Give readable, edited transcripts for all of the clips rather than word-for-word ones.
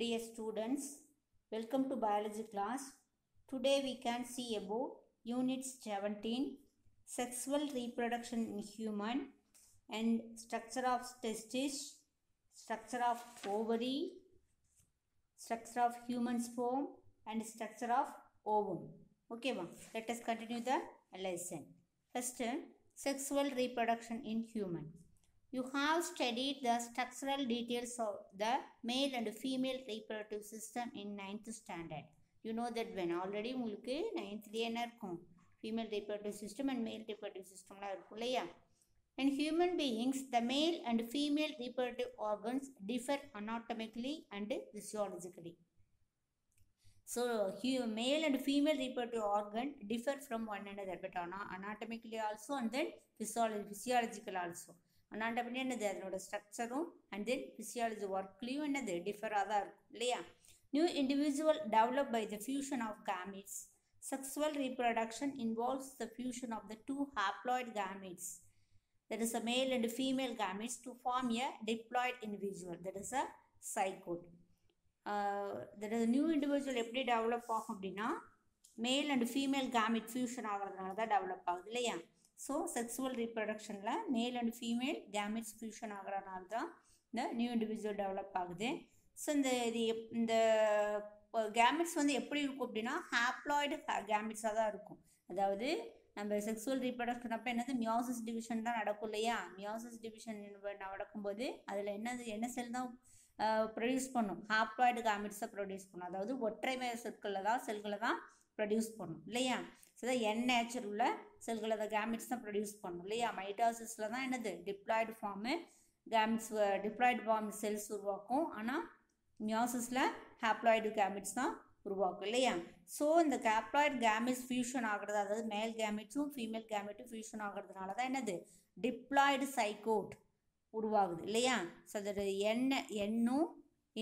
Dear students, welcome to biology class. Today we can see about unit 17, sexual reproduction in human and structure of testis, structure of ovary, structure of human sperm and structure of ovum. Okay, let us continue the lesson. First, sexual reproduction in human. You have studied the structural details of the male and female reproductive system in 9th standard. You know that when already உங்களுக்கு 9th என்ன இருக்கும் female reproductive system and male reproductive system இருக்கும் இல்லையா? In human beings, the male and female reproductive organs differ anatomically and physiologically. So, male and female reproductive organ differ from one another, but anatomically also and then physiological also. Anatomy என்னது அதனோட ஸ்ட்ரக்சரும் and then physiology workலையும் என்னது டிஃபராக இருக்கும் இல்லையா? New individual developed by the fusion of gametes. Sexual reproduction involves the fusion of the two haploid gametes, that is a male and female gametes, to form a diploid individual, that is a zygote. That is a new individual எப்படி develop ஆகும் அப்படின்னா மேல் and female gamete fusion ஆகிறதுனால தான் develop ஆகுது இல்லையா? So sexual ரீப்ரொடக்ஷனில் male and female gametes fusion ஆகிறனால தான் இந்த நியூ இண்டிவிஜுவல் டெவலப் ஆகுது. ஸோ இந்த கேமெட்ஸ் வந்து எப்படி இருக்கும் அப்படின்னா ஹாப்ளாய்டு கேமெட்ஸாக தான் இருக்கும். அதாவது நம்ம செக்ஸுவல் ரீப்ரொடக்ஷன் அப்போ என்னது மியோசிஸ் டிவிஷன் தான் நடக்கும் இல்லையா? மியோசிஸ் டிவிஷன் நடக்கும்போது அதில் என்ன செல் தான் ப்ரொடியூஸ் பண்ணும்? ஹாப்ளாய்டு கேமெட்ஸை ப்ரொடியூஸ் பண்ணும். அதாவது ஒற்றைமை செல்களை தான் ப்ரொடியூஸ் பண்ணும் இல்லையா? ஸோ என் நேச்சர் உள்ள செல்களை தான் கேமெட்ஸ் தான் ப்ரொடியூஸ் பண்ணும் இல்லையா? மைட்டாசிஸில் தான் என்னது diploid form gametes diploid form cells உருவாக்கும். ஆனால் மியோசிஸில் ஹாப்ளாய்டு கேமெட்ஸ் தான் உருவாக்கும் இல்லையா? ஸோ இந்த ஹாப்ளாய்டு கேமெட்ஸ் ஃபியூஷன் ஆகிறது, அதாவது மேல் கேமெட்ஸும் ஃபீமேல் கேமெட்டும் ஃபியூஷன் ஆகிறதுனால தான் என்னது டிப்ளாய்டு சைகோட் உருவாகுது இல்லையா? ஸோ அதோட எண்ணும்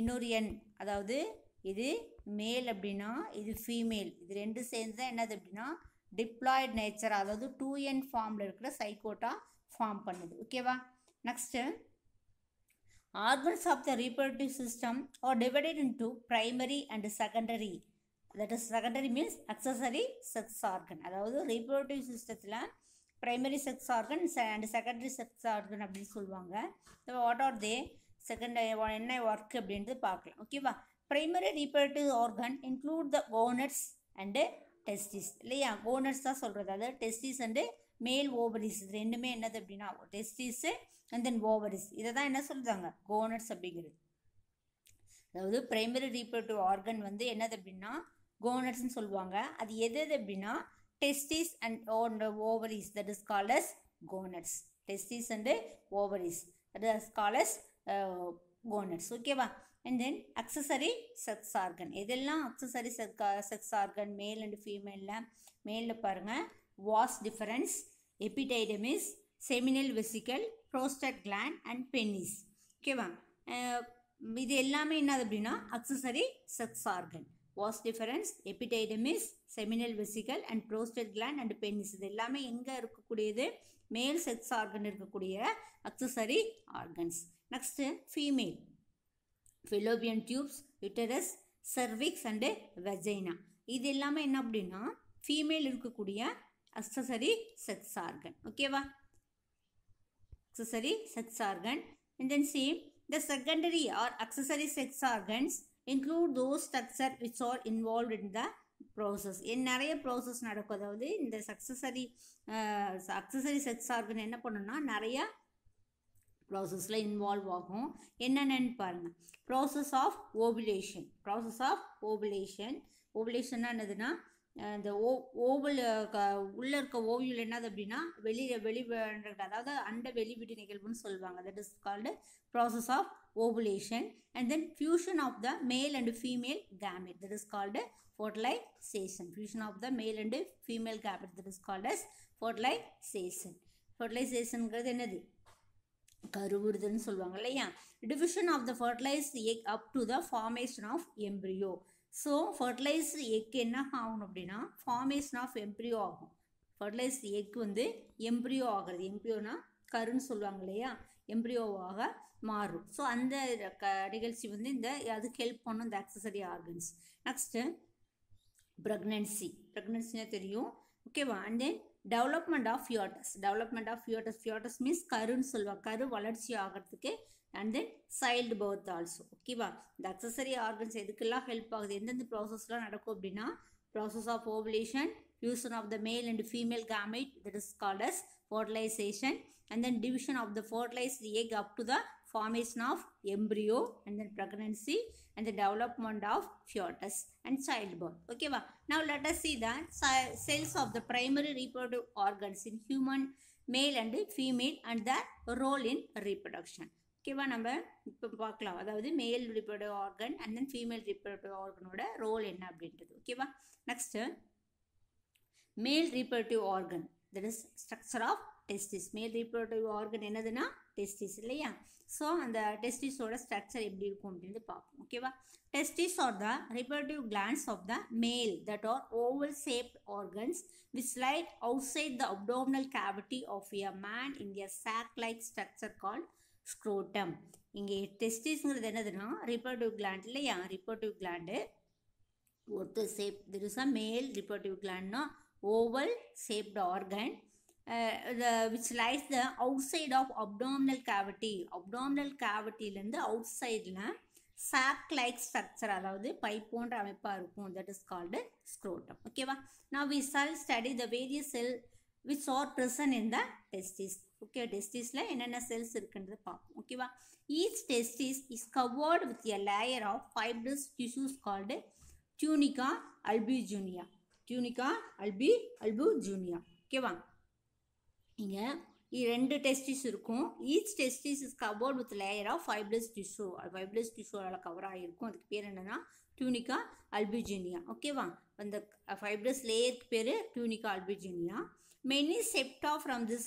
இன்னொரு எண், அதாவது இது மேல் அப்படின்னா இது ஃபீமேல், இது ரெண்டும் சேர்ந்து தான் என்னது அப்படின்னா டிப்ளாய்டு நேச்சர், அதாவது 2n ஃபார்மில் இருக்கிற சைகோட்டாக ஃபார்ம் பண்ணுது. ஓகேவா? Next, organs of the reproductive system are divided into primary and secondary. That is, secondary means accessory sex organ. அதாவது reproductive systemத்தில் primary sex organ and secondary sex organ அப்படின்னு சொல்லுவாங்க. So what are தே, என்ன work அப்படின்றது பார்க்கலாம். ஓகேவா? primary reproductive organ include the gonads and testes இல்லையா? gonads தான் சொல்கிறது, அதாவது testes and male ovaries, இது ரெண்டுமே என்னது அப்படின்னா testes and then ovaries, இதை தான் என்ன சொல்கிறாங்க gonads அப்படிங்கிறது. அதாவது பிரைமரி ரீப்ரொடக்டிவ் ஆர்கன் வந்து என்னது அப்படின்னா கோனட்ஸ்ன்னு சொல்லுவாங்க. அது எது அப்படின்னா testis and ovaries, that is called as gonads. Testis and ovaries, that is called as gonads. ஓகேவா? And then accessory sex organ. இதெல்லாம் accessory sex organ male and ஃபீமேலில். மேலில் பாருங்கள் vas deferens, epididymis, seminal vesicle, prostate gland and penis. ஓகேவா? இது எல்லாமே என்னது அப்படின்னா accessory sex organ. Vas deferens, epididymis, seminal vesicle and prostate gland and penis, இது எல்லாமே எங்கே இருக்கக்கூடியது? மேல் செக்ஸ் ஆர்கன் இருக்கக்கூடிய accessory organs. Next female, fallopian tubes, uterus, cervix and vagina, இது எல்லாமே என்ன அப்படின்னா ஃபீமேல் இருக்கக்கூடிய அக்சசரி செக்ஸ் ஆர்கன். ஓகேவா? accessory sex organ. And then see, the secondary or accessory sex organs include those structures which are involved in the process. நிறைய process நடக்கும். அதாவது இந்த அக்சசரி செக்ஸ் ஆர்கன் என்ன பண்ணுன்னா நிறைய ப்ராசஸில் இன்வால்வ் ஆகும். என்னென்னு பாருங்கள். Process of ovulation. ஓவுலேஷன்னா என்னதுன்னா இந்த ஓவல் உள்ளே இருக்க ஓவியல் என்னது அப்படின்னா அதாவது அண்ட வெளிவிடு நிகழ்வுன்னு சொல்லுவாங்க. That is called process of ovulation. And then fusion of the male and female gamete, that is called fertilization. Fusion of the male and female gamete, that is called as fertilization. ஃபர்டிலைசேஷனுங்கிறது என்னது? கருவுறுதல்னு சொல்லுவாங்க இல்லையா? Division of the fertilized egg up to the formation of embryo. So fertilized egg என்ன ஆகணும் அப்படின்னா formation of embryo ஆகும். Fertilized egg வந்து எம்ப்ரியோ ஆகிறது. எம்ப்ரியோனா கருன்னு சொல்லுவாங்க இல்லையா? எம்ப்ரியோவாக மாறும். ஸோ அந்த நிகழ்ச்சி வந்து இந்த அதுக்கு ஹெல்ப் பண்ணும் இந்த ஆக்சசரி ஆர்கன்ஸ். நெக்ஸ்ட்டு ப்ரெக்னன்சினா தெரியும் ஓகேவா. And then development of foetus means கருன்னு சொல்லுவாங்க, கரு வளர்ச்சி ஆகிறதுக்கு. And then child birth also ஓகேவா. இந்த அக்சசரி ஆர்கன்ஸ் எதுக்கெல்லாம் ஹெல்ப் ஆகுது, எந்தெந்த ப்ராசஸ்லாம் நடக்கும் அப்படின்னா process of ovulation, fusion of the male and female gamete, that is called as fertilization, and then division of the fertilized egg up to the formation of embryo, and then pregnancy and the development of fetus and childbirth. Okay va. Now let us see the cells of the primary reproductive organs in human male and female and their role in reproduction. ஓகேவா. நம்ம இப்போ பார்க்கலாம், அதாவது male reproductive organ and then female reproductive ஆர்கனோட role என்ன அப்படின்றது. ஓகேவா. Next male reproductive organ, that is structure of testis. Male reproductive organ என்னதுன்னா டெஸ்டிஸ் இல்லையா. ஸோ அந்த டெஸ்டிஸோட ஸ்ட்ரக்சர் எப்படி இருக்கும் அப்படின்னு பார்ப்போம். ஓகேவா. Testis are the reproductive glands of the male that are oval shaped organs which lie outside the abdominal cavity of a man in a sac-like structure called scrotum. இங்கே டெஸ்டிஸ்ங்கிறது என்னதுன்னா ரிப்ரொடக்டிவ் கிளாண்ட் இல்லையா. Reproductive gland ஒருத்தர் shape, that is a male reproductive கிளாண்ட்னா oval shaped organ which lies the outside of abdominal cavity. Abdominal கேவிட்டிலேருந்து அவுட் சைடில் sac like structure, அதாவது பைப் போன்ற அமைப்பாக இருக்கும். That is called scrotum. ஓகேவா. Now we shall study the various cells which are present in the testis. Okay. டெஸ்டிஸில் என்னென்ன செல்ஸ் இருக்குன்றது பார்ப்போம். ஓகேவா. Each testis is covered with a layer of fibrous tissues called tunica albuginea. ஓகேவா. இங்கே ரெண்டு டெஸ்டிஸ் இருக்கும். Each testis is covered with layer of fibrous டிஷ்யூவால் கவர் ஆகிருக்கும். அதுக்கு பேர் என்னன்னா டியூனிகா அல்புஜினியா. ஓகேவா. அந்த ஃபைப்ரஸ் லேயருக்கு பேர் tunica அல்புஜினியா. Many septa from this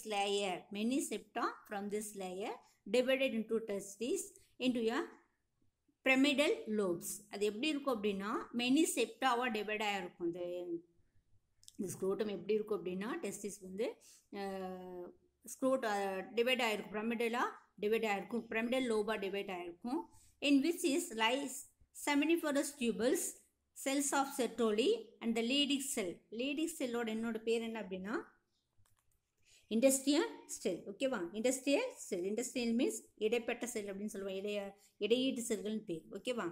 layer divided into testes into a pyramidal lobes. அது எப்படி இருக்கும் அப்படின்னா மெனி செப்டாவாக டிவைட் ஆகிருக்கும். இந்த ஸ்க்ரோட்டம் எப்படி இருக்கும் அப்படின்னா டெஸ்டிஸ் வந்து டிவைட் ஆகிருக்கும், பிரமிடலாக டிவைட் ஆகிருக்கும், பிரமிடல் லோபாக டிவைட் ஆகிருக்கும். in which is lies seminiferous tubules, cells of Sertoli and the leading cell. leading cellோட என்னோட பேர் என்ன அப்படின்னா இண்டஸ்ட்ரியல் செல். ஓகேவா. இண்டஸ்ட்ரியல் மீன்ஸ் இடைப்பட்ட செல் அப்படின்னு சொல்லுவாங்க, இடையீட்டு செல்கள்னு பேர். ஓகேவா.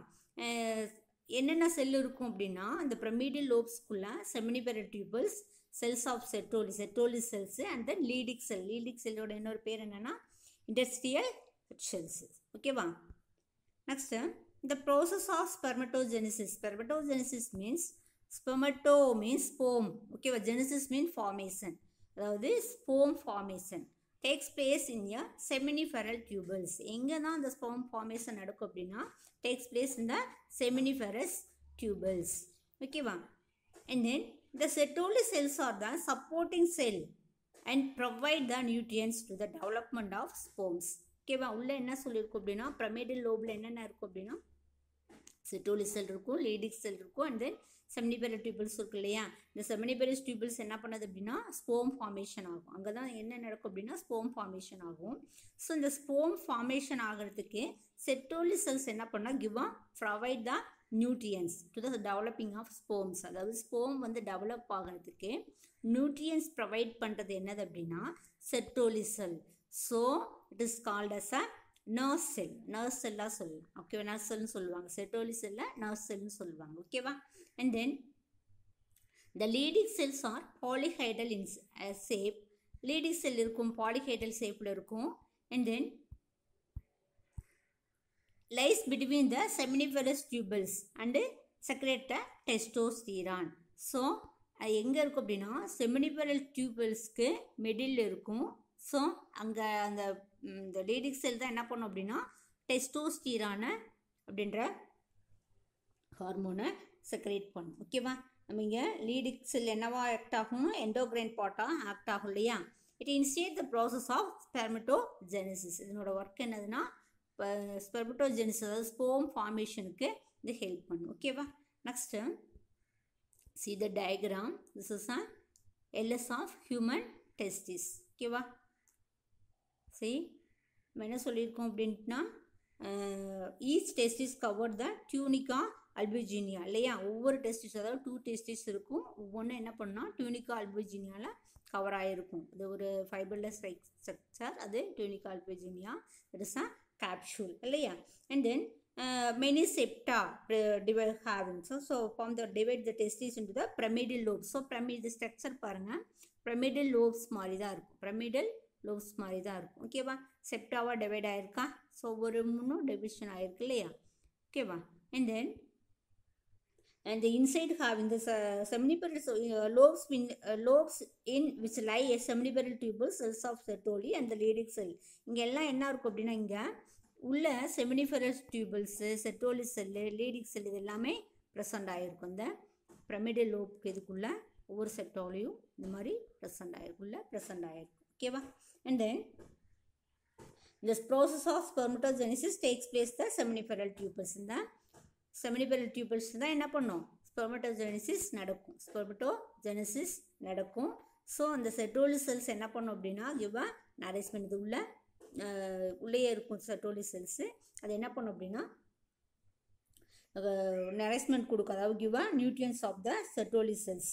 என்னென்ன செல் இருக்கும் அப்படின்னா இந்த பிரமிடல் லோப்ஸ்குள்ள seminiferous tubules, cells of sertoli cells and then leydig செல்லோட இன்னொரு பேர் என்னன்னா இண்டஸ்ட்ரியல் செல்ஸ். ஓகேவா. Next the process of spermatogenesis means spermato means sperm. ஓகேவா. genesis means formation, அதாவது sperm formation takes place in a seminiferous tubules. எங்கே தான் அந்த ஸ்போம் ஃபார்மேஷன் நடக்கும் அப்படின்னா takes place in the seminiferous tubules. ஓகேவா. And then the sertoli cells are the supporting cell and provide the nutrients to the development of sperms. ஓகேவா. உள்ளே என்ன சொல்லியிருக்கும் அப்படின்னா பிரமிடல் லோபில் என்னென்ன இருக்கும் அப்படின்னா செட்டோலி செல் இருக்கும், லீடிக் செல் இருக்கும், அண்ட் தென் செமினிபெரல் டியூபிள்ஸ் இருக்கு இல்லையா. இந்த செமினிபெரல் டியூபிள்ஸ் என்ன பண்ணுது அப்படின்னா ஸ்போம் ஃபார்மேஷன் ஆகும். அங்கே தான் என்ன நடக்கும் அப்படின்னா ஸ்போம் ஃபார்மேஷன் ஆகும். ஸோ இந்த ஸ்போம் ஃபார்மேஷன் ஆகிறதுக்கு செட்டோலி செல்ஸ் என்ன பண்ணால் provide the nutrients to the developing of sperms. அதாவது ஸ்போம் வந்து டெவலப் ஆகிறதுக்கு நியூட்ரியன்ஸ் ப்ரொவைட் பண்ணுறது என்னது அப்படின்னா Sertoli cell. So it is called as a nurse செல்லாக சொல்லலாம். ஓகேவா. நர்ஸ் செல்னு சொல்லுவாங்க. செட்டோலி செல்லை நர்ஸ் செல்னு சொல்லுவாங்க. ஓகேவா. and then the leading cells are polyhedral in shape. leading cell இருக்கும், polyhedral shapeல இருக்கும். and then lies between the seminiferous tubules and secrete testosterone. So எங்கே இருக்கும் அப்படின்னா செமினிஃபெரல் டியூபிள்ஸ்க்கு மிடில் இருக்கும். ஸோ அங்கே அந்த லீடிங் செல் தான் என்ன பண்ணும் அப்படின்னா டெஸ்டோஸ்டீரான அப்படின்ற ஹார்மோனை செக்ரேட் பண்ணும். ஓகேவா. நம்ம இங்கே லீடிக் செல் என்னவா ஆக்ட் ஆகும், எண்டோக்ரைன் பார்ட்டாக ஆக்ட் ஆகும் இல்லையா. It initiate the process of spermatogenesis. இதனோட ஒர்க் என்னதுன்னா ஸ்பெர்மட்டோஜெனிசிஸ், அதாவது ஸ்போம் ஃபார்மேஷனுக்கு இது ஹெல்ப் பண்ணும். ஓகேவா. Next see the diagram. this is a LS of human testis. ஓகேவா. see நம்ம என்ன சொல்லியிருக்கோம் அப்படின்ட்டுனா each testis cover the tunica albuginea இல்லையா, ஒவ்வொரு டெஸ்டிஸ் அதாவது 2 டெஸ்டிஸ் இருக்கும், ஒவ்வொன்றும் என்ன பண்ணால் டியூனிகா அல்புஜினியாவில் கவர் ஆகிருக்கும். இது ஒரு ஃபைபர்லெஸ் ஸ்ட்ரக்சர், அது tunica albuginea, it is a capsule இல்லையா. And then many septa divide having, so from the divide the testes into the pyramidal lobes. So pyramidal structure பாருங்க, pyramidal lobes மாதிரி தான் இருக்கும், pyramidal lobes மாதிரி தான் இருக்கும். ஓகேவா, செப்டாவா டிவைட் ஆயிருக்கா, ஸோ ஒரு 3 டிவிஷன் ஆயிருக்கு இல்லையா. ஓகேவா. and the inside having the seminiferous lobes in which lie a seminiferal tubules cells of Sertoli and the Leydig cell. இங்கே எல்லாம் என்ன இருக்கும் அப்படின்னா, இங்கே உள்ள seminiferous tubules, sertoli cell, leydig cell இது எல்லாமே ப்ரெசண்ட் ஆகிருக்கும். இந்த பிரமிடல் லோப்க்கு இதுக்குள்ளே ஒவ்வொரு செப்டாலையும் இந்த மாதிரி ப்ரெசண்ட் ஆகிருக்கும். ஓகேவா. And then this process of spermatogenesis takes place the seminiferous tubules. இந்த செமினிஃபெரல் டியூபிள்ஸ் தான் என்ன பண்ணும், ஸ்பெர்மட்டோஜெனிசிஸ் நடக்கும். ஸோ அந்த செர்டோலி செல்ஸ் என்ன பண்ணும் அப்படின்னா, கிவ் நரிஷ்மெண்ட், இது உள்ளே இருக்கும் செர்டோலி செல்ஸு, அது என்ன பண்ணும் அப்படின்னா நரிஷ்மெண்ட் கொடுக்கும், அதாவது give nutrients of the sertoli cells,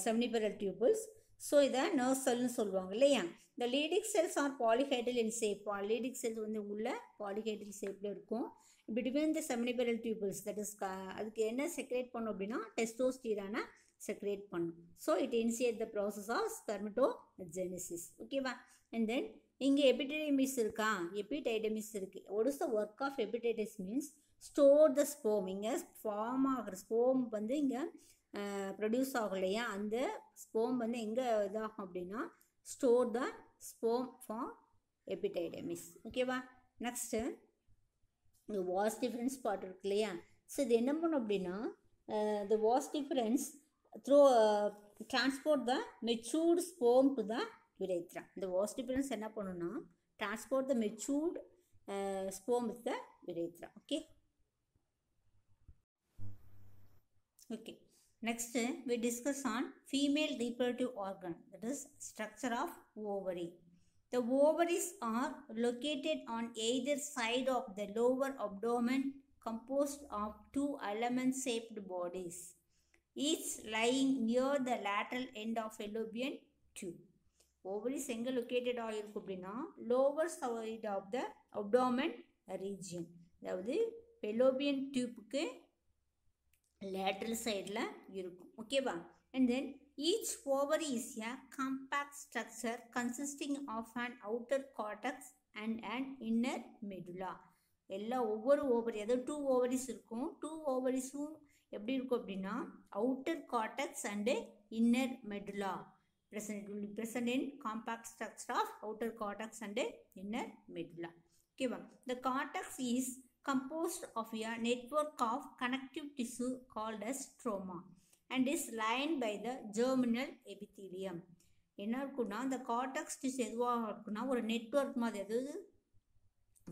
seminiferous tubules. So இதை நர்வ் செல்னு சொல்லுவாங்க இல்லையா. இந்த leydig cells are polyhedral in shape, leydig cells உள்ள பாலிஹைட்ரல் ஷேப்பில் இருக்கும். Between the seminiferous tubules, that is அதுக்கு என்ன செக்ரேட் பண்ணும் அப்படின்னா டெஸ்டோஸ்டிரானை செக்ரேட் பண்ணும். So it initiate the process of spermatogenesis. ஓகேவா. அண்ட் தென் இங்கே எபிடைடமிஸ் இருக்கா, எபிடைடமிஸ் இருக்குது. What is the work of epididymis means store the ஸ்போம். இங்கே ஃபார்ம் ஆகிற ஸ்போம் இங்கே ப்ரொடியூஸ் ஆகும் இல்லையா, அந்த ஸ்போம் எங்கே இதாகும் அப்படின்னா ஸ்டோர் த ஸ்போம் ஃபார் எபிடைடமிஸ். ஓகேவா. நெக்ஸ்ட்டு இந்த வாஸ் டிஃபரன்ஸ் பார்ட் இருக்கு இல்லையா. ஸோ இது என்ன பண்ணும் அப்படின்னா, the was difference through transport the matured sperm to the urethra. The was difference என்ன பண்ணுன்னா transport the matured sperm with the urethra. Okay. Next we discuss on female reproductive organ, that is structure of ovary. The ovaries are located on either side of the lower abdomen, composed of 2 element-shaped bodies, each lying near the lateral end of fallopian tube. Ovaries எங்க located ஆகிருக்கும் அப்படின்னா lower side of the abdomen region, அதாவது fallopian tubeக்கு lateral sideல இருக்கும். ஓகேவா. and then each ovary is a compact structure consisting of an outer cortex and an inner medulla. ஒவ்வொரு ovary, அதாவது 2 ovaries இருக்கும். 2 ஓவரிஸும் எப்படி இருக்கும் அப்படின்னா outer cortex and inner medulla present in compact structure of outer cortex and inner medulla. ஓகேவா. The cortex is composed of a network of connective tissue called as stroma and is lined by the germinal epithelium. என்ன இருக்குன்னா இந்த cortex tissue எதுவாக இருக்குன்னா ஒரு network மாதிரி, அதாவது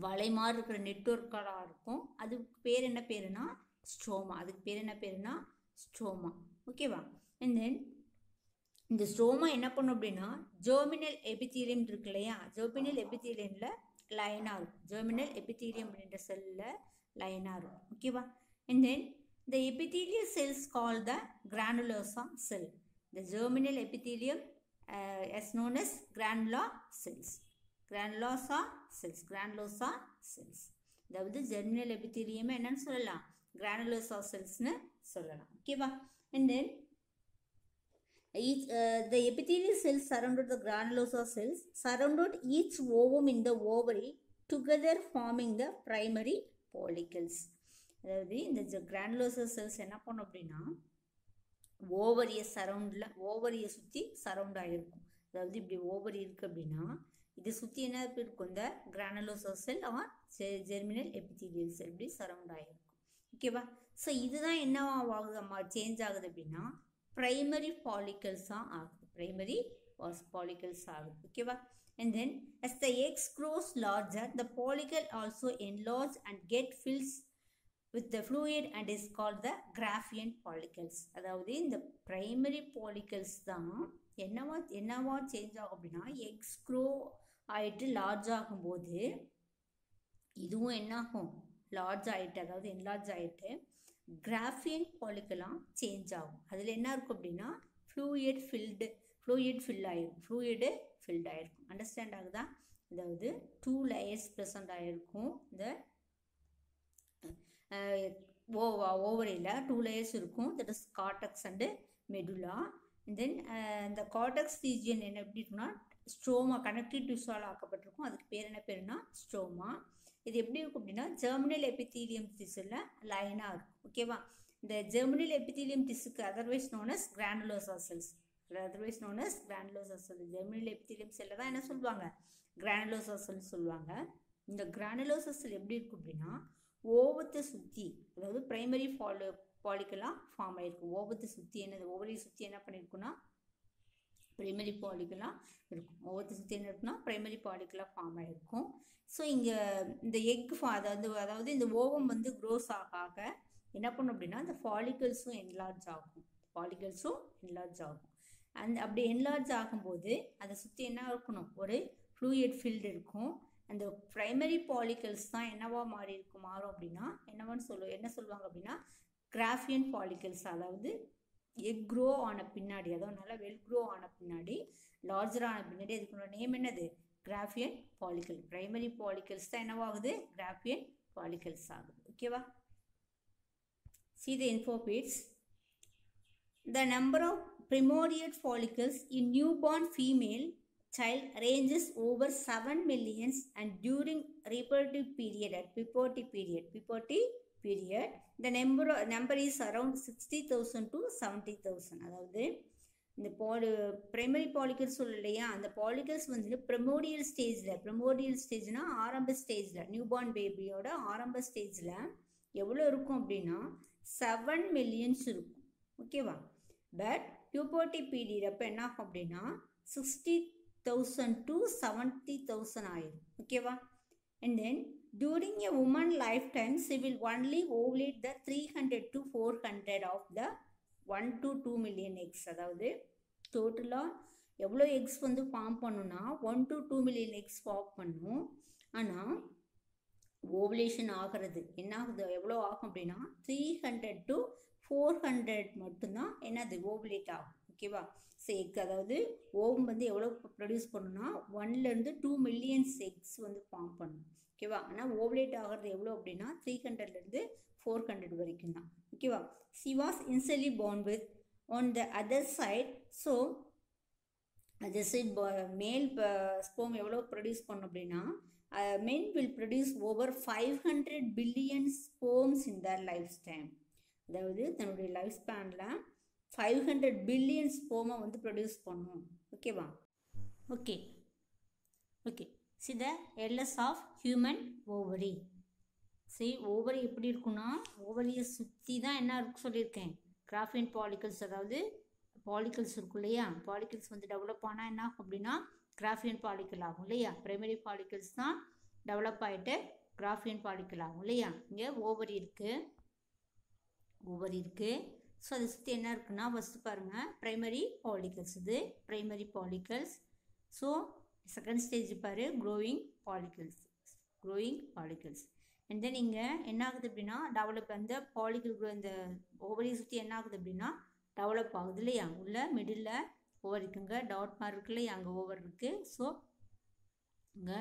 வலை மாதிரி இருக்கிற நெட்வொர்க்காக இருக்கும். அதுக்கு பேர் என்ன பேருனா ஸ்ட்ரோமா. ஓகேவா. அண்ட் தென் இந்த ஸ்ட்ரோமா என்ன பண்ணும் அப்படின்னா ஜெர்மினல் எபித்தீலியம் இருக்கு இல்லையா, ஜெர்மினல் எபித்தீலியமில் லைனாக இருக்கும். ஜெர்மினல் எபித்தீலியம் அப்படின்ற செல்லில் லைனாக இருக்கும். ஓகேவா. And then the epithelial cells called the granulosa cell. The germinal epithelium is known as granular cells. Granulosa cells. அதாவது ஜெர்மினல் எபித்தீலியம் என்னன்னு சொல்லலாம், granulosa cellsனு சொல்லலாம். ஓகேவா. and then the epithelial cells surrounded the granulosa cells surrounded each ovum in the ovary together forming the primary follicles. அதாவது இந்த granulosa cells என்ன பண்ணும் அப்படின்னா ஓவரியை சுற்றி சரவுண்ட் ஆகிருக்கும். அதாவது இப்படி ஓவரி இருக்குது அப்படின்னா இதை சுற்றி என்ன இருக்கும், இந்த கிரானுலோசா செல் ஆர் ஜெர்மினல் எபித்தீலியல் செல் இப்படி சரவுண்ட் ஆகிருக்கும். ஓகேவா. ஸோ இதுதான் என்ன ஆகுது, சேஞ்ச் ஆகுது அப்படின்னா பிரைமரி ஃபாலிக்கல்ஸாக ஆகுது. ஓகேவா. and then as the egg grows larger, the follicle also enlarge and get fills with the fluid and is called the Graafian follicles. அதாவது இந்த பிரைமரி follicles தான் என்னவா சேஞ்ச் ஆகும் அப்படின்னா எக்ஸ் க்ரோ ஆகிட்டு லார்ஜ் ஆகும்போது இதுவும் என்ன ஆகும், லார்ஜ் ஆகிட்டு, அதாவது என்லார்ஜ் ஆகிட்டு கிராஃபியன் பாலிக்கெல்லாம் சேஞ்ச் ஆகும். அதில் என்ன இருக்கும் அப்படின்னா ஃப்ளூயிட் ஃபில் ஆகிருக்கும். அண்டர்ஸ்டாண்ட் ஆகுதா? அதாவது 2 layers ப்ரெசண்ட் ஆகிருக்கும். இந்த ஓவரியில் 2 layers இருக்கும். That is cortex and medulla. Then இந்த கார்டெக்ஸ் ரீஜியன் என்ன எப்படி இருக்குன்னா ஸ்ட்ரோமா, கனெக்டிவ் டிஷ்யூவால் ஆக்கப்பட்டிருக்கும். அதுக்கு பேர் என்ன பேருனா ஸ்ட்ரோமா. இது எப்படி இருக்கும் அப்படின்னா ஜெர்மினல் எபித்தீலியம் டிஷ்யூல லைனாக இருக்கும். ஓகேவா? இந்த ஜெர்மினல் எபித்தீலியம் டிஷ்யூக்கு otherwise known as granulosa cells. Germinal epithelium செல்லை தான் என்ன சொல்லுவாங்க, கிரானுலோசா செல் சொல்லுவாங்க. இந்த கிரானுலோசா செல் எப்படி இருக்கும் அப்படின்னா ஓவத்தை சுற்றி, அதாவது பிரைமரி பாலிக்கெல்லாம் ஃபார்ம் ஆகிருக்கும். ஓவத்தை சுற்றி ஓவரியை சுற்றி என்ன பண்ணியிருக்குன்னா பிரைமரி பாலிக்கெல்லாம் இருக்கும். ஓவத்தை சுற்றி என்ன இருக்குன்னா பிரைமரி பாலிக்கெல்லாம் ஃபார்ம் ஆகிருக்கும். ஸோ இங்கே இந்த எக் அதாவது இந்த ஓவம் வந்து க்ரோஸ் ஆக என்ன பண்ணும் அப்படின்னா இந்த ஃபாலிகல்ஸும் என்லார்ஜ் ஆகும். அப்படி என்லார்ஜ் ஆகும்போது அதை சுற்றி என்ன இருக்கணும், ஒரு ஃப்ளூயிட் ஃபீல்டு இருக்கும். அந்த பிரைமரி பாலிகல்ஸ் தான் என்னவா மாறும் அப்படின்னா என்ன சொல்லுவாங்க அப்படின்னா கிராஃபியன் பாலிகல்ஸ். அதாவது எக் க்ரோ ஆன பின்னாடி, அதாவது நல்லா வெல் க்ரோ ஆன பின்னாடி, லார்ஜர் ஆன பின்னாடி அதுக்கு நேம் என்னது, கிராஃபியன் பாலிகல். பிரைமரி பாலிகல்ஸ் தான் என்னவாகுது, கிராஃபியன் பாலிகல்ஸ் ஆகுது. ஓகேவா? See the info bits. The number of primordial follicles in newborn female child ranges over 7 million and during reproductive period at puberty period the number is around 60,000 to 70,000. அதாவது இந்த primary follicles இல்லையா, அந்த follicles வந்து ப்ரிமோடியல் ஸ்டேஜ்னா ஆரம்ப ஸ்டேஜில், newborn பேபியோட ஆரம்ப ஸ்டேஜில் எவ்வளோ இருக்கும் அப்படின்னா 7 million இருக்கும். ஓகேவா? பட் பியூபர்ட்டி பீரியட் அப்போ என்ன ஆகும் அப்படின்னா 60,000 to 70,000 ஆயிடும். ஓகேவா? And then during a woman lifetime she will only ovulate the 300 to 400 of the 1 to 2 million eggs. அதாவது டோட்டலாக எவ்வளோ எக்ஸ் வந்து ஃபார்ம் பண்ணுன்னா 1 to 2 million எக்ஸ் ஃபார்ம் பண்ணும். ஆனால் ஓவுலேஷன் ஆகிறது என்ன ஆகுது, எவ்வளோ ஆகும் அப்படின்னா 300 to 400 மட்டும்தான் என்னது ஓவுலேட் ஆகும். ஓகேவா? ஸோ எக், அதாவது ஓவம் வந்து எவ்வளோ ப்ரொடியூஸ் பண்ணுன்னா 1லேருந்து 2 million எக்ஸ் வந்து ஃபார்ம் பண்ணும். ஓகேவா? ஆனால் ஓவுலேட் ஆகிறது எவ்வளோ அப்படின்னா 300லேருந்து 400 வரைக்கும் தான். ஓகேவா? she was initially born with on the other side. So other side மேல் ஸ்போம் எவ்வளோ ப்ரொடியூஸ் பண்ணும் அப்படின்னா men will produce over 500 billion sperms in their lifetime. அதாவது தன்னுடைய லைஃப் ஸ்பேனில் 500 billion ஸ்போமை வந்து ப்ரொடியூஸ் பண்ணும். ஓகேவா? Okay. See the LS of human ovary. சரி, ஓவரி எப்படி இருக்குன்னா ஓவரியை சுற்றி தான் என்ன இருக்கு சொல்லியிருக்கேன், கிராஃபியன் பாலிகல்ஸ், அதாவது பாலிகல்ஸ் இருக்கும் இல்லையா, பாலிகல்ஸ் வந்து டெவலப் ஆனால் என்ன ஆகும் அப்படின்னா கிராஃபியன் பாலிக்கல் ஆகும் இல்லையா. பிரைமரி பாலிகல்ஸ் தான் டெவலப் ஆகிட்டு கிராஃபியன் பாலிக்கல் ஆகும் இல்லையா. இங்கே ஓவரி இருக்குது. ஸோ அதை சுற்றி என்ன இருக்குன்னா ஃபஸ்ட்டு பாருங்கள் பிரைமரி பாலிகல்ஸ். இது primary follicles. So second stage பாரு க்ரோயிங் பாலிகல்ஸ். அண்ட் தென் இங்கே என்ன ஆகுது அப்படின்னா டெவலப், அந்த பாலிகல் இந்த ஓவரியை சுற்றி என்ன ஆகுது அப்படின்னா டெவலப் ஆகுது இல்லையா. உள்ள மிடில் ஓவர் இருக்குங்க, டாட் மாதிரி இருக்கு இல்லையா, அங்கே ஓவர் இருக்குது. ஸோ இங்கே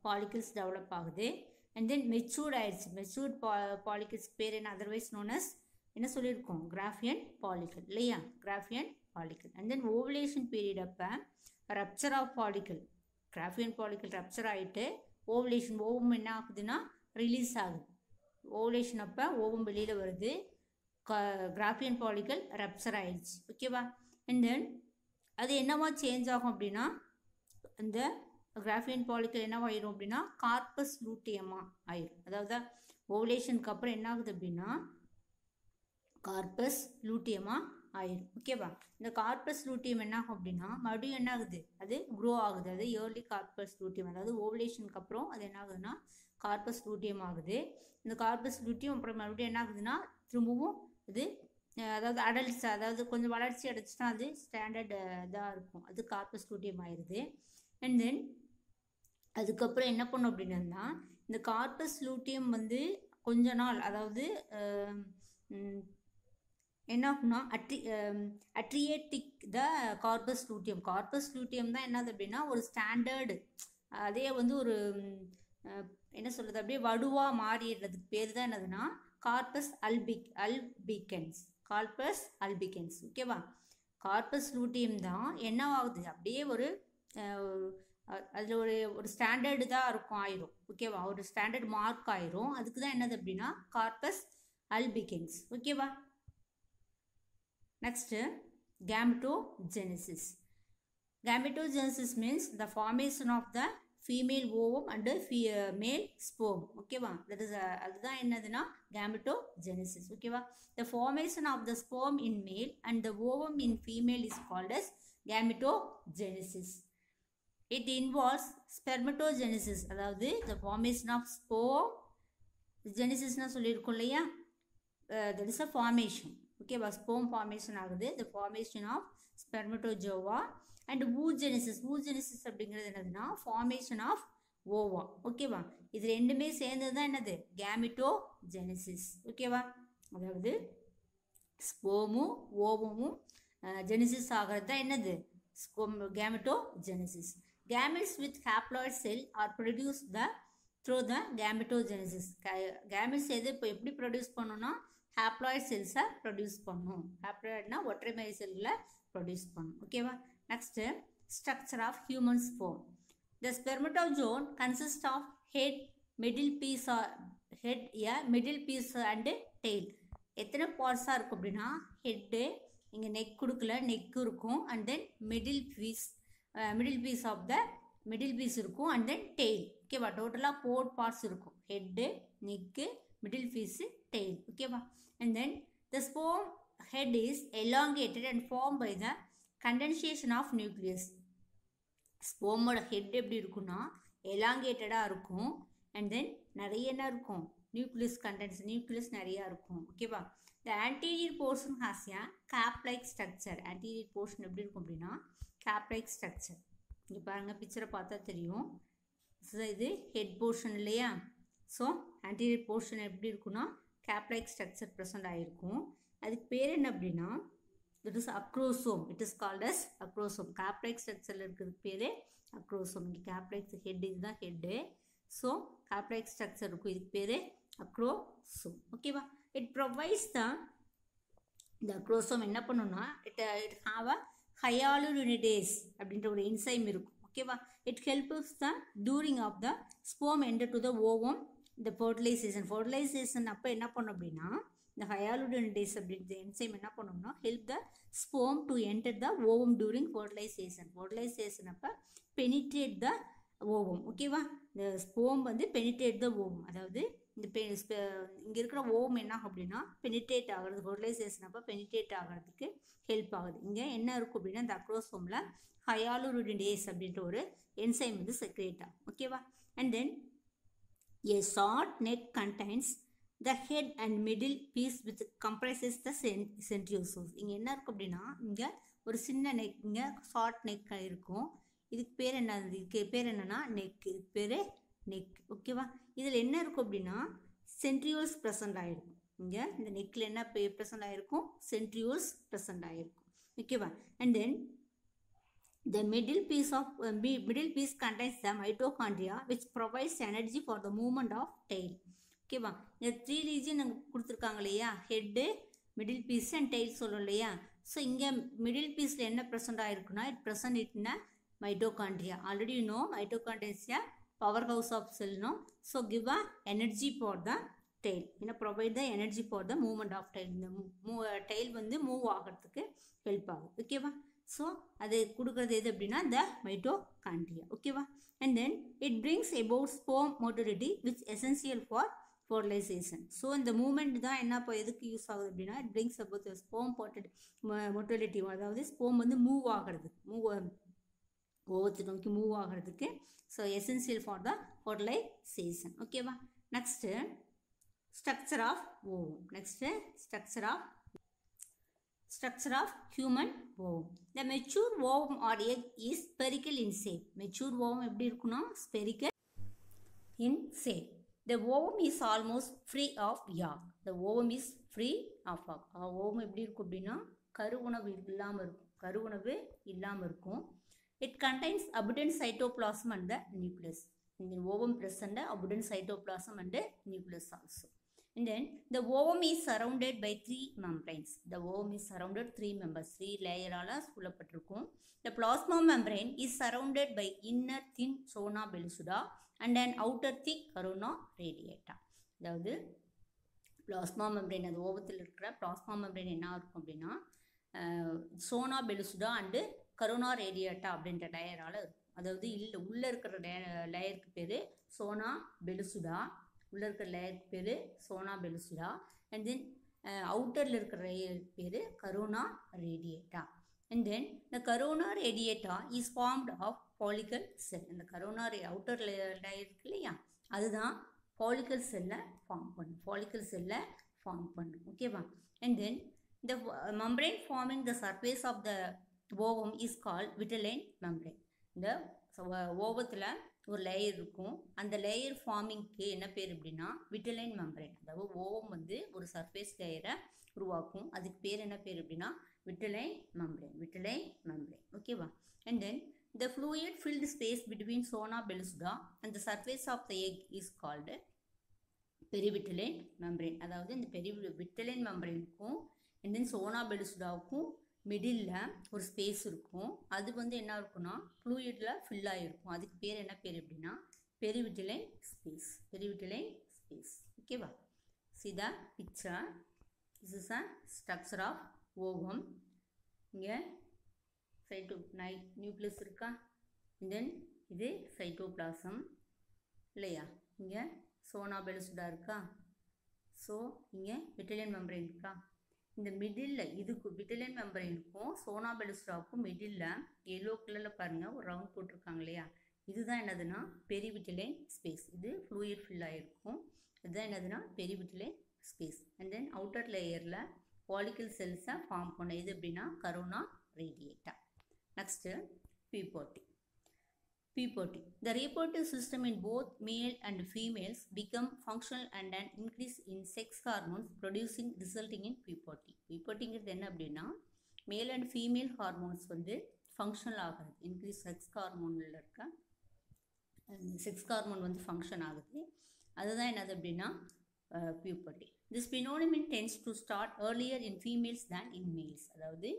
பாலிகல்ஸ் டெவலப் ஆகுது. அண்ட் தென் மெச்சூர்ட் ஆயிடுச்சு. மெச்சூர்ட் பாலிகல்ஸ் பேர் என்ன, அதர்வைஸ் நோன் அஸ் என்ன சொல்லியிருக்கோம், கிராஃபியன் பாலிக்கல் இல்லையா, graafian follicle. And then ovulation period அப்போ rupture of follicle, graafian follicle rupture ஆகிட்டு ஓவம் என்ன ஆகுதுன்னா ரிலீஸ் ஆகுது. ஓவுலேஷன் அப்போ ஓவம் வெளியில் வருது, கிராஃபியன் பாலிக்கல் ரப்சர் ஆயிடுச்சு. ஓகேவா? அண்ட் தென் அது என்னவா சேஞ்ச் ஆகும் அப்படின்னா அந்த கிராஃபியன் பாலிக்கல் என்னவாயிரும் அப்படின்னா கார்பஸ் லூட்டியமாக ஆயிரும். அதாவது ஓவுலேஷனுக்கு அப்புறம் என்ன ஆகுது அப்படின்னா கார்பஸ் லூட்டியமாக ஆயிரும். ஓகேவா? இந்த கார்பஸ் லூட்டியம் என்ன ஆகும் அப்படின்னா மறுபடியும் என்ன ஆகுது, அது க்ரோ ஆகுது. அது ஏர்லி கார்பஸ் லூட்டியம், அதாவது ஓவுலேஷனுக்கு அப்புறம் அது என்ன ஆகுதுன்னா கார்பஸ் லூட்டியம் ஆகுது. இந்த கார்பஸ் லூட்டியம் அப்புறம் மறுபடியும் என்ன ஆகுதுன்னா திரும்பவும் இது, அதாவது அடல்ட்ஸ், அதாவது கொஞ்சம் வளர்ச்சி அடைச்சிட்டா அது ஸ்டாண்டர்ட் இதாக இருக்கும், அது கார்பஸ் லூட்டியம் ஆயிடுது. அண்ட் தென் அதுக்கப்புறம் என்ன பண்ணும் அப்படின்னா இந்த கார்பஸ் லூட்டியம் வந்து கொஞ்ச நாள், அதாவது என்ன ஆகும்னா அட்ரியேட்டிக் த கார்பஸ் லூட்டியம் தான் என்னது அப்படின்னா ஒரு ஸ்டாண்டர்டு, அதே வந்து ஒரு என்ன சொல்கிறது, அப்படியே வடுவாக மாறிடுறதுக்கு பேர் தான் என்னதுன்னா கார்பஸ் அல்பிகன்ஸ். ஓகேவா, கார்பஸ் லூட்டியம் தான் என்ன ஆகுது, அப்படியே ஒரு அதில் ஒரு ஸ்டாண்டர்டு தான் இருக்கும், ஆயிரும். ஓகேவா, ஒரு ஸ்டாண்டர்ட் மார்க் ஆயிரும். அதுக்கு தான் என்னது அப்படின்னா கார்பஸ் அல்பிகன்ஸ். ஓகேவா, next gametogenesis. Gametogenesis means the formation of the female ovum and male sperm. ஓகேவா, that is அதுதான் என்னதுன்னா gametogenesis. ஓகேவா, the formation of the sperm in male and the ovum in female is called as gametogenesis. It involves spermatogenesis, அதாவது the formation of sperm. genesisனா சொல்லியிருக்கோம் இல்லையா, that is a formation. ஓகேவா, sperm formation ஆகுது, the formation of spermatozoa. And oogenesis அப்படிங்கிறது என்னதுன்னா formation of ஓவா. ஓகேவா, இது ரெண்டுமே சேர்ந்தது தான் என்னது gametogenesis. ஓகேவா, அதாவது ஸ்பெர்மும் ஓவமும் ஜெனிசிஸ் ஆகிறது தான் என்னது gametogenesis. Gametes with haploid cell are produced through the gametogenesis. gametes எது இப்போ எப்படி ப்ரொடியூஸ் பண்ணணும்னா ஹாப்ளாய்ட் செல்ஸை ப்ரொடியூஸ் பண்ணும். ஹாப்ளாய்ட்னா ஒற்றைமை செல்களை ப்ரொடியூஸ் பண்ணும். ஓகேவா, next structure of human sperm. The spermatozoon consist of middle piece and tail. எத்தனை பார்ட்ஸாக இருக்கும் அப்படின்னா ஹெட்டு, இங்கே நெக் கொடுக்கல, நெக்கு இருக்கும், அண்ட் தென் மிடில் பீஸ் இருக்கும், அண்ட் தென் டெய்ல். ஓகேவா, டோட்டலாக 4 பார்ட்ஸ் இருக்கும், head, neck, middle piece, tail. ஓகேவா, and then the sperm head is elongated and formed by the condensation of nucleus. sperm ஓட head எப்படி இருக்குன்னா எலாங்கேட்டடாக இருக்கும், அண்ட் தென் நிறைய என்ன இருக்கும் நியூக்ளியஸ் நிறையா இருக்கும். ஓகேவா, the anterior portion has a cap-like structure. anterior portion எப்படி இருக்கும் அப்படின்னா cap-like structure. இங்கே பாருங்கள், பிக்சரை பார்த்தா தெரியும். இது ஹெட் போர்ஷன் இல்லையா, ஸோ anterior portion எப்படி இருக்குன்னா cap-like structure present ஆகிருக்கும். அதுக்கு பேர் என்ன அப்படின்னா it is acrosome. it is called as acrosome. cap-like structureல இருக்கிறதுக்கு பேர் acrosome. இங்கே cap-like ஹெட், இதுதான் ஹெட்டு, ஸோ cap-like structure இருக்கும், இதுக்கு பேர் acrosome. ஓகேவா, it provides the acrosome என்ன பண்ணுன்னா it have a hyaluronidase அப்படின்ற ஒரு என்சைம் இருக்கும். ஓகேவா, it helps the during of the sperm enter to the ovum. இந்த ஃபர்டிலைசேஷன் அப்போ என்ன பண்ணும் அப்படின்னா இந்த ஹயாலுரோனிடேஸ் அப்படின்ற என்சைம் என்ன பண்ணோம்னா help the sperm to enter the ovum during fertilisation அப்போ பெனிட்ரேட் த ஓவம். ஓகேவா, இந்த ஸ்பெர்ம் வந்து பெனிட்ரேட் த ஓவம், அதாவது இந்த இங்கே இருக்கிற ஓவம் என்ன ஆகும் அப்படின்னா பெனிட்ரேட் ஆகிறது, ஃபர்டிலைசேஷன் அப்போ பெனிட்ரேட் ஆகிறதுக்கு ஹெல்ப் ஆகுது. இங்கே என்ன இருக்கும் அப்படின்னா இந்த அக்ரோசோமில் ஹயாலுரோனிடேஸ் அப்படின்ற ஒரு என்சைம் வந்து செக்ரேட் ஆகும். ஓகேவா, and then a short neck contains the head and middle piece which comprises the centriosus. இங்கே என்ன இருக்கும் அப்படின்னா இங்கே ஒரு சின்ன நெக், இங்கே ஷார்ட் நெக் இருக்கும், இதுக்கு பேர் என்னன்னா நெக், இதுக்கு பேர் நெக். ஓகேவா, இதில் என்ன இருக்கும் அப்படின்னா சென்ட்ரியோல்ஸ் ப்ரெசண்ட் ஆகிருக்கும். இங்கே இந்த நெக்கில் என்ன ப்ரெசண்ட் ஆகிருக்கும், சென்ட்ரியோல்ஸ் ப்ரெசண்ட் ஆகிருக்கும். ஓகேவா, and then the middle piece contains the mitochondria which provides energy for the movement of tail. ஓகேவா, இந்த 3 ரீஜன் அங்கே கொடுத்துருக்காங்க இல்லையா, head, middle piece and tail சொல்லும் இல்லையா. ஸோ இங்கே மிடில் பீஸில் என்ன ப்ரெசண்ட் ஆகிருக்குன்னா it mitochondria. already you know mitochondria is a powerhouse of cell, no? So give a energy for the tail, provide the energy for the movement of tail. இந்த tail வந்து move ஆகிறதுக்கு help ஆகும். ஓகேவா, so அது கொடுக்குறது எது அப்படின்னா இந்த மைட்டோகாண்ட்ரியா. ஓகேவா, and then it brings about sperm motility which essential for fertilization. So இந்த மூமெண்ட் தான் என்ன இப்போ எதுக்கு யூஸ் ஆகுது அப்படின்னா it brings about sperm motility, அதாவது ஸ்பெர்ம் வந்து மூவ் ஓவத்தை நோக்கி மூவ் ஆகிறதுக்கு. So essential for the fertilization. ஓகேவா, next structure of ovum. Structure of human ovum. The mature ovum or egg is spherical in shape. Mature ovum எப்படி இருக்குன்னா spherical in shape. The ovum is almost free of yolk. The ovum is free of yolk. ovum எப்படி இருக்கும் அப்படின்னா கருவுணவு இல்லாமல் இருக்கும். It contains abundant cytoplasm and the nucleus. In the ovum present abundant cytoplasm and the nucleus also. And then the ovum is surrounded by 3 membranes. The ovum is surrounded 3 members, 3 layeraல சூழப்பட்டிருக்கும். The plasma membrane is surrounded by inner thin zona pellucida and an outer thick corona radiata. அதாவது plasma membrane, அது ஓவத்தில் இருக்கிற plasma membrane என்ன இருக்கும் அப்படின்னா Sona பெலுசுடா and corona radiata அப்படின்ற லேயரால் இருக்கும். அதாவது உள்ளே இருக்கிற லேயருக்கு பேர் சோனா பெலுசுடா, உள்ளே இருக்கிற லேயருக்கு பேர் சோனா பெலுசுடா. அண்ட் தென் அவுட்டரில் இருக்கிற லேயருக்கு பேர் corona radiata. And then the corona radiata is formed of follicle cell. இந்த கரோனா அவுட்டர் லேயர் இருக்கு இல்லையா, அதுதான் ஃபாலிக்கல் செல்லை ஃபார்ம் பண்ணும். ஓகேவா? And then the membrane forming the surface of the ovum is called vitelline membrane. இந்த ஓவத்தில் ஒரு layer இருக்கும், அந்த லேயர் ஃபார்மிங்க்கு என்ன பேர் அப்படின்னா விட்டலைன் மெம்பரேன். அதாவது ஓவம் வந்து ஒரு சர்ஃபேஸ் லேயரை உருவாக்கும், அதுக்கு பேர் என்ன பேர் அப்படின்னா விட்டலைன் மெம்பரேன். ஓகேவா? And then the fluid filled space between zona pellucida and the surface of the egg is called perivitelline membrane. அதாவது இந்த பெரிவிட்டலைன் மெம்பரேனுக்கும் அண்ட் தென் சோனா பெலுசுடாவுக்கும் மிடில் ஒரு ஸ்பேஸ் இருக்கும், அது வந்து என்ன இருக்குன்னா ஃப்ளூயிடில் ஃபில் ஆகிருக்கும், அதுக்கு பேர் என்ன பேர் அப்படின்னா பெரிவிட்டலைன் ஸ்பேஸ். ஓகேவா? see the picture, this is a structure of ovum. இங்கே நியூக்ளியஸ் இருக்கா, தென் இது சைட்டோபிளாசம் இல்லையா, இங்கே சோனா பெலுசுடா இருக்கா, ஸோ இங்கே விட்டலைன் மெம்பரேன் இருக்கா. இந்த மிடில் இதுக்கு விட்டலைன் மெம்பரேனுக்கும் சோனா பெலுசுடாவுக்கும் மிடில் எல்லோ கலரில் பாருங்கள் ஒரு ரவுண்ட் போட்டிருக்காங்க இல்லையா, இதுதான் என்னதுன்னா பெரிவிட்டலைன் ஸ்பேஸ். இது ஃப்ளூயிட் ஃபில் ஆகிருக்கும், இதுதான் என்னதுன்னா பெரிவிட்டலைன் ஸ்பேஸ். அண்ட் தென் அவுட்டர் லேயரில் ஃபாலிக்கல் செல்ஸை ஃபார்ம் பண்ண இது எப்படின்னா corona radiata. Next puberty. The reproductive system in both male and females become functional and an increase in sex hormones resulting in puberty. Pubertyங்கிறது என்ன அப்படின்னா மேல் அண்ட் ஃபீமேல் ஹார்மோன்ஸ் வந்து functional ஆகுது, increase sex ஹார்மோனில் இருக்க sex hormone வந்து function ஆகுது, அதுதான் என்னது அப்படின்னா puberty. This phenomenon tends to start earlier in females than in males. அதாவது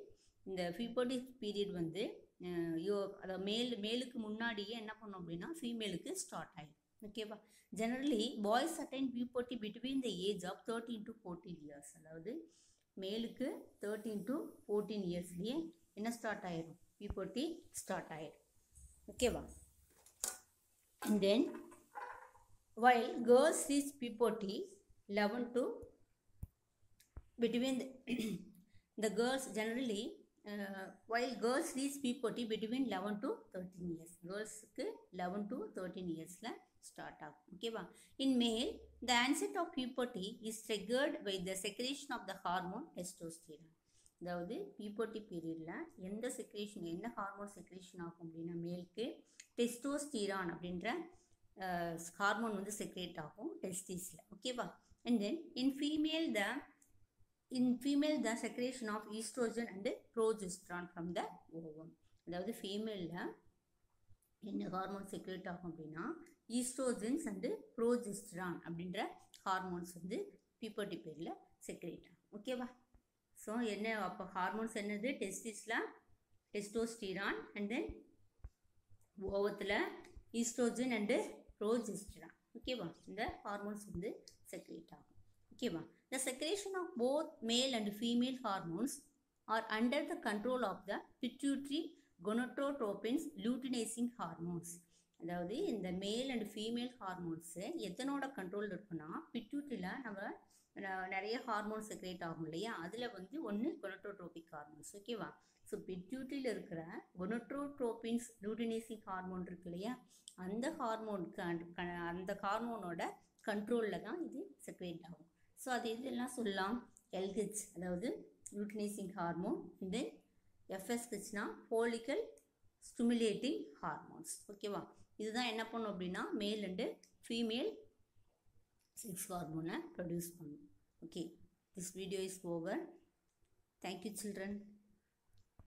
இந்த puberty பீரியட் வந்து அதாவது மேலுக்கு முன்னாடியே என்ன பண்ணோம் அப்படின்னா ஃபீமேலுக்கு ஸ்டார்ட் ஆகிடும். ஓகேவா? Generally boys attain puberty between the age of 13 to 14 years. அதாவது மேலுக்கு 13 to 14 இயர்ஸ்லேயே என்ன ஸ்டார்ட் ஆகிடும், puberty ஸ்டார்ட் ஆகிடும். ஓகேவா? And then while girls reach puberty 11 to between the girls generally while girls reach puberty between 11 to 13 years. Girlsக்கு 11 to 13 yearsல start ஆகும். ஓகேவா? In male the onset of puberty is triggered by the secretion of the hormone testosterone. அதாவது puberty பீரியடில் என்ன hormone secretion ஆகும் அப்படின்னா மேலுக்கு testosterone அப்படின்ற hormone வந்து செக்ரேட் ஆகும் டெஸ்டிஸில். ஓகேவா? And then in female the secretion of estrogen and progesterone from the ovum. அதாவது ஃபீமேலில் என்ன ஹார்மோன் செக்ரேட் ஆகும் அப்படின்னா ஈஸ்ட்ரோஜன்ஸ் அண்டு ப்ரோஜெஸ்டரான் அப்படின்ற ஹார்மோன்ஸ் வந்து puberty பீரியடில் செக்ரேட் ஆகும். ஓகேவா? ஸோ என்ன அப்போ ஹார்மோன்ஸ் என்னது, டெஸ்டிஸில் டெஸ்டோஸ்டீரான் அண்ட் தென் ஓவத்தில் ஈஸ்ட்ரோஜன் அண்டு ப்ரோஜெஸ்டரான். ஓகேவா? இந்த ஹார்மோன்ஸ் வந்து செக்ரேட் ஆகும். ஓகேவா? The secretion of both male and female hormones are under the control of the pituitary gonadotropins luteinizing hormones. அதாவது இந்த மேல் அண்ட் ஃபீமேல் ஹார்மோன்ஸு எதனோட கண்ட்ரோல் இருக்குன்னா பிட்யூட்டரியில் நம்ம நிறைய ஹார்மோன்ஸ் செக்ரேட் ஆகும் இல்லையா, அதில் வந்து ஒன்று கொனட்டோட்ரோபிக் ஹார்மோன்ஸ். ஓகேவா? ஸோ பிட்யூட்டரியில் இருக்கிற கொனட்டோட்ரோபின்ஸ் லூட்டினைசிங் ஹார்மோன் இருக்கு இல்லையா, அந்த ஹார்மோனோட கண்ட்ரோலில் தான் இது செக்ரேட் ஆகும். ஸோ அது இதெல்லாம் சொல்லலாம் LH அதாவது லூட்டினைசிங் ஹார்மோன், இந்த FSHனா ஃபாலிக்கல் ஸ்டிமுலேட்டிங் ஹார்மோன்ஸ். ஓகேவா? இதுதான் என்ன பண்ணும் அப்படின்னா மேல் அண்டு ஃபீமேல் செக்ஸ் ஹார்மோனை ப்ரொடியூஸ் பண்ணும். Okay, this video is over. Thank you children.